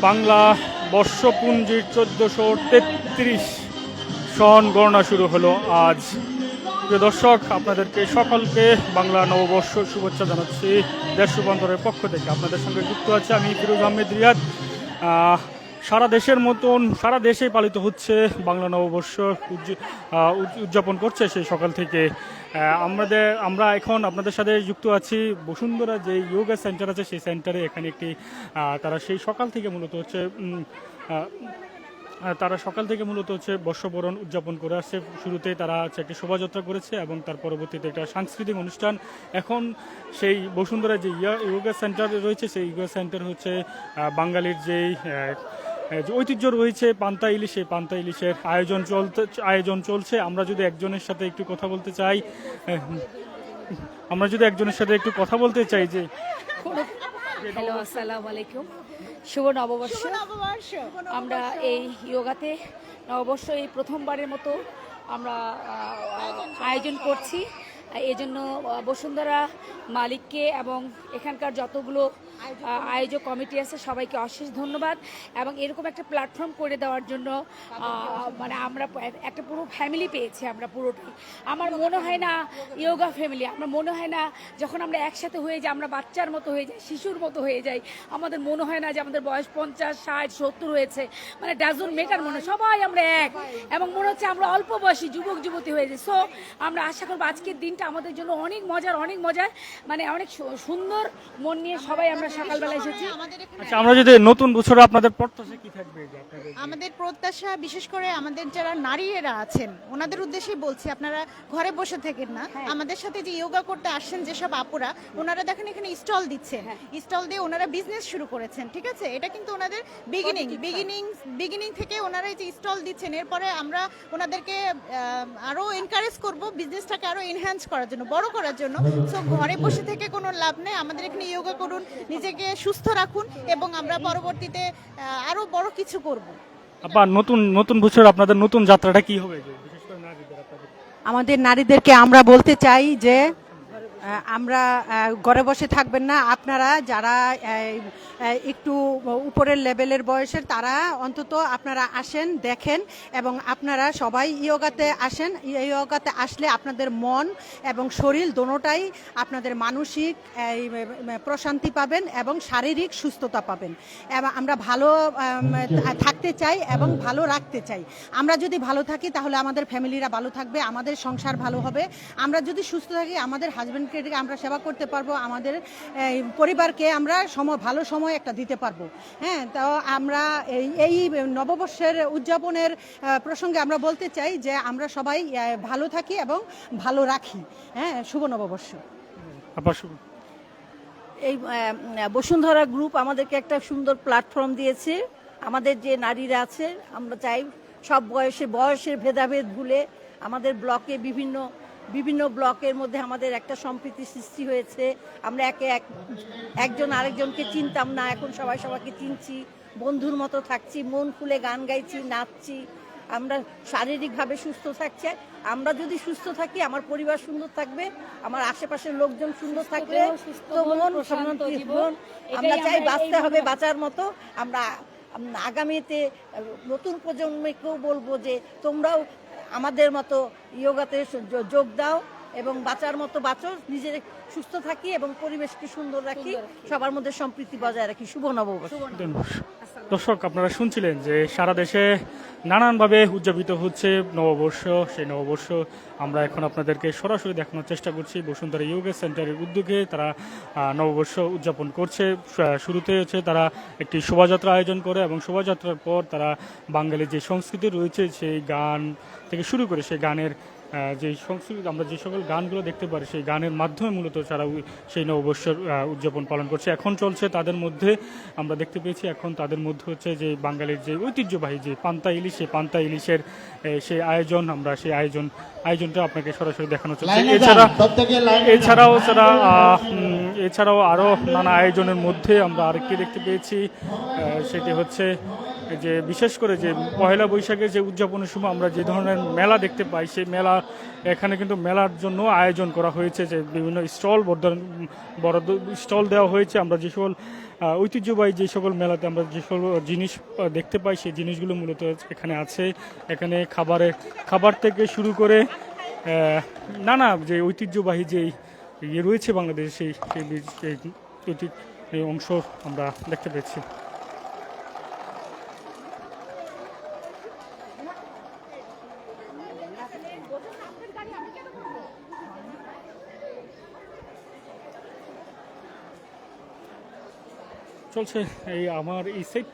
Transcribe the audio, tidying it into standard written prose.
বাংলা বর্ষপুঞ্জির 1433 সন গণনা শুরু হলো আজ। প্রিয় দর্শক, আপনাদেরকে সকলকে বাংলা নববর্ষ শুভেচ্ছা জানাচ্ছি দেশ রূপান্তরের পক্ষ থেকে। আপনাদের সঙ্গে যুক্ত আছে আমি ফিরোজ আহমেদ রিয়াদ। সারা দেশের মতন সারা দেশেই পালিত হচ্ছে বাংলা নববর্ষ, উদযাপন করছে সেই সকাল থেকে। আমরা এখন আপনাদের সাথে যুক্ত আছি বসুন্ধরা যে যোগা সেন্টার আছে সেই সেন্টারে। এখানে একটি তারা সেই সকাল থেকে মূলত হচ্ছে বর্ষবরণ উদযাপন করে আসছে। শুরুতে তারা একটি শোভাযাত্রা করেছে এবং তার পরবর্তীতে একটা সাংস্কৃতিক অনুষ্ঠান। এখন সেই বসুন্ধরা যে যোগা সেন্টার রয়েছে সেই যোগা সেন্টার হচ্ছে বাঙালির যেই ঐতিহ্য রয়েছে পান্তা ইলিশ, সেই পান্তা ইলিশের আয়োজন চলছে। আমরা যদি একজনের সাথে একটু কথা বলতে চাই যে হ্যালো, আসসালামু আলাইকুম, শুভ নববর্ষ। আমরা এই যোগাতে নববর্ষ এই প্রথমবারের মতো আমরা আয়োজন করছি। এই জন্য বসুন্ধরা মালিককে এবং এখানকার যতগুলো আয়োজক কমিটি আছে সবাইকে অশেষ ধন্যবাদ। এবং এরকম একটা প্ল্যাটফর্ম করে দেওয়ার জন্য মানে আমরা একটা পুরো ফ্যামিলি পেয়েছি। আমরা পুরোটাই, আমার মনে হয় না যোগা ফ্যামিলি, আমার মনে হয় না যখন আমরা একসাথে হয়ে যাই আমরা বাচ্চার মতো হয়ে যাই, শিশুর মতো হয়ে যাই। আমাদের মনে হয় না যে আমাদের বয়স 50, 60, 70 হয়েছে, মানে ডাজন্ট মেটার, মনে সবাই আমরা এক। এবং মনে হচ্ছে আমরা অল্প বয়সী যুবক যুবতী হয়ে যাই। সো আমরা আশা করবো আজকের দিনটা আমাদের জন্য অনেক মজার, মানে অনেক সুন্দর মন নিয়ে সবাই আমরা সকালবেলা এসেছি। আচ্ছা, আমরা যদি নতুন বছরে আপনাদের প্রত্যাশা কি থাকবে? আমাদের প্রত্যাশা বিশেষ করে আমাদের যারা নারীরা আছেন ওনাদের উদ্দেশ্যেই বলছি, আপনারা ঘরে বসে থাকেন না, আমাদের সাথে যে যোগা করতে আসছেন যেসব আপুরা, ওনারা দেখেন এখানে স্টল দিচ্ছে, স্টল দিয়ে ওনারা বিজনেস শুরু করেছেন। ঠিক আছে, এটা কিন্তু ওনাদের বিগিনিং থেকে ওনারা এই যে স্টল দিচ্ছেন, এরপরে আমরা ওনাদেরকে আরো এনকারেজ করব বিজনেসটাকে আরো এনহ্যান্স করার জন্য, বড় করার জন্য। সো ঘরে বসে থেকে কোনো লাভ নেই, আমাদের এখানে যোগা করুন, নিজেকে সুস্থ রাখুন এবং আমরা পরবর্তীতে আরো বড় কিছু করব। আবার নতুন বছর আপনাদের নতুন যাত্রাটা কি হবে? বিশেষ করে আমাদের নারীদেরকে আমরা বলতে চাই যে আমরা ঘরে বসে থাকবেন না। আপনারা যারা একটু উপরের লেভেলের বয়সের তারা অন্তত আপনারা আসেন, দেখেন এবং আপনারা সবাই যোগাতে আসেন। যোগাতে আসলে আপনাদের মন এবং শরীর দোনোটাই আপনাদের মানসিক প্রশান্তি পাবেন এবং শারীরিক সুস্থতা পাবেন। এবং আমরা ভালো থাকতে চাই এবং ভালো রাখতে চাই। আমরা যদি ভালো থাকি তাহলে আমাদের ফ্যামিলিরা ভালো থাকবে, আমাদের সংসার ভালো হবে। আমরা যদি সুস্থ থাকি আমাদের হাজব্যান্ডকে আমরা সেবা করতে পারবো, আমাদের পরিবারকে আমরা ভালো সময় একটা দিতে পারবো। হ্যাঁ, তো আমরা এই নববর্ষের উদযাপনের প্রসঙ্গে আমরা বলতে চাই যে আমরা সবাই ভালো থাকি এবং ভালো রাখি। হ্যাঁ, শুভ নববর্ষ। এই বসুন্ধরা গ্রুপ আমাদেরকে একটা সুন্দর প্ল্যাটফর্ম দিয়েছে। আমাদের যে নারীরা আছে আমরা চাই সব বয়সের ভেদাভেদ ভুলে আমাদের ব্লকে বিভিন্ন ব্লকের মধ্যে আমাদের একটা সম্প্রীতি সৃষ্টি হয়েছে। আমরা একজন আরেকজনকে চিনতাম না, এখন সবাই সবাইকে চিনছি, বন্ধুর মতো থাকছি, মন খুলে গান গাইছি, নাচছি। আমরা শারীরিকভাবে সুস্থ থাকছি। আমরা যদি সুস্থ থাকি আমার পরিবার সুন্দর থাকবে, আমার আশেপাশের লোকজন সুন্দর থাকবে, আমরা চাই বাঁচতে হবে বাঁচার মতো। আমরা আগামীতে নতুন প্রজন্মকেও বলবো যে তোমরাও আমাদের মতো যোগাতে যোগ দাও এবং বাঁচার মতো বাঁচো, নিজের সুস্থ থাকি এবং পরিবেশকে সুন্দর রাখি, সবার মধ্যে সম্প্রীতি বজায় রাখি। শুভ নববর্ষ। দর্শক, আপনারা শুনছিলেন যে সারা দেশে নানানভাবে উদযাপিত হচ্ছে নববর্ষ। সেই নববর্ষ আমরা এখন আপনাদেরকে সরাসরি দেখানোর চেষ্টা করছি। বসুন্ধরা যোগা সেন্টারের উদ্যোগে তারা নববর্ষ উদযাপন করছে। শুরুতে হচ্ছে তারা একটি শোভাযাত্রা আয়োজন করে এবং শোভাযাত্রার পর তারা বাঙালির যে সংস্কৃতি রয়েছে সেই গান থেকে শুরু করে সেই গানের যে সংস্কৃতি আমরা যে সকল গানগুলো দেখতে পারি সেই গানের মাধ্যমে মূলত তারা সেই নববর্ষের উদযাপন পালন করছে। এখন চলছে তাদের মধ্যে, আমরা দেখতে পেয়েছি এখন তাদের মধ্যে হচ্ছে যে বাঙালির যে ঐতিহ্যবাহী যে পান্তা ইলিশ, সেই পান্তা ইলিশের সেই আয়োজন, আমরা সেই আয়োজনটা আপনাকে সরাসরি দেখানো চলছে। এছাড়াও আরও নানা আয়োজনের মধ্যে আমরা আরেকটি দেখতে পেয়েছি, সেটি হচ্ছে যে বিশেষ করে যে পয়লা বৈশাখের যে উদযাপনের সময় আমরা যে ধরনের মেলা দেখতে পাই সেই মেলা এখানে কিন্তু মেলার জন্য আয়োজন করা হয়েছে, যে বিভিন্ন স্টল বড় স্টল দেওয়া হয়েছে। আমরা যে সকল ঐতিহ্যবাহী যে সকল মেলাতে আমরা যে সকল জিনিস দেখতে পাই সেই জিনিসগুলো মূলত এখানে আছে। এখানে খাবার থেকে শুরু করে নানা যে ঐতিহ্যবাহী যে ইয়ে রয়েছে বাংলাদেশে সেই অংশ আমরা দেখতে পেয়েছি। চলছে এই আমার এই সাইড